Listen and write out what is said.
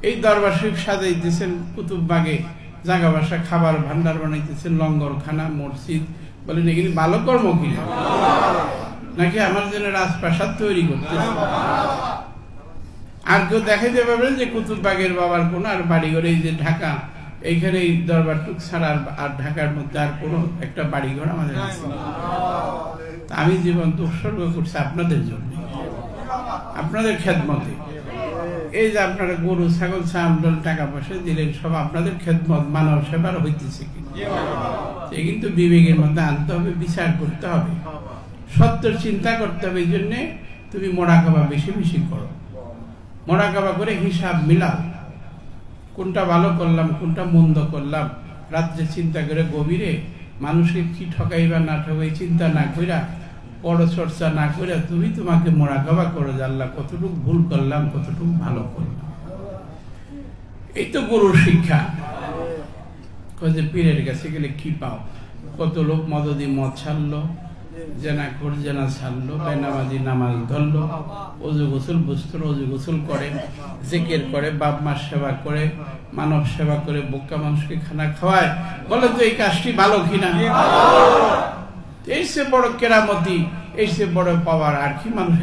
এই দরবার শরীফ সাজাইতেছেন, কুতুববাগে জাগা বাসা খাবার ভান্ডার বানাইতেছেন, লঙ্গরখানা, মসজিদ। বলেন এগুলি ভালো কর্ম কিনা? নাকি আমার জন্য রাজপ্রাসাদ তৈরি করতেছে? আর কেউ দেখাইতে পারবেন যে কুতুববাগের বাবার কোন আর বাড়িঘর, এই যে ঢাকা, এইখানে এই দরবারটুক ছাড়া আর ঢাকার মধ্যে আর কোন একটা বাড়িঘর আমাদের আছে? আমি জীবন তো উৎসর্গ করছি আপনাদের জন্য, আপনাদের খেদমতে। এই যে আপনারা গরু ছাগল চামডল টাকা পয়সা দিলেন, সব আপনাদের খেদমত, মানব সেবার হইতেছে কিন্তু বিবেকের মধ্যে আনতে হবে, বিচার করতে হবে, সত্যের চিন্তা করতে হবে। এই জন্যে তুমি মোরাকাবা বেশি বেশি করো, মোরাকাবা করে হিসাব মিলাও, কোনটা ভালো করলাম কোনটা মন্দ করলাম। রাত্রে চিন্তা করে গভীরে মানুষকে কি ঠকাইবা না ঠকাই চিন্তা না কইরা, বড় চর্চা না করে তুমি তোমাকে মোরাকাবা করো, আল্লাহ কতটুকু ভুল করলাম কতটুকু ভালো করলাম। এই তো গুরুর শিক্ষা। যে পীরের কাছে গেলে কি পাও? কত লোক মদদি মদ ছাড়লো, জেনা খোর জেনা ছাড়লো, বেনামাজি নামাজ ধরলো, অজু গোসল বস্ত্র অজু গোসল করে, জিকির করে, বাপ মার সেবা করে, মানব সেবা করে, বোকা মানুষকে খানা খাওয়ায়। বলে তো এই কাজটি ভালো কিনা? এই সে বড় কেরামতি, এই সে বড় পাওয়ার আর কি মানুষের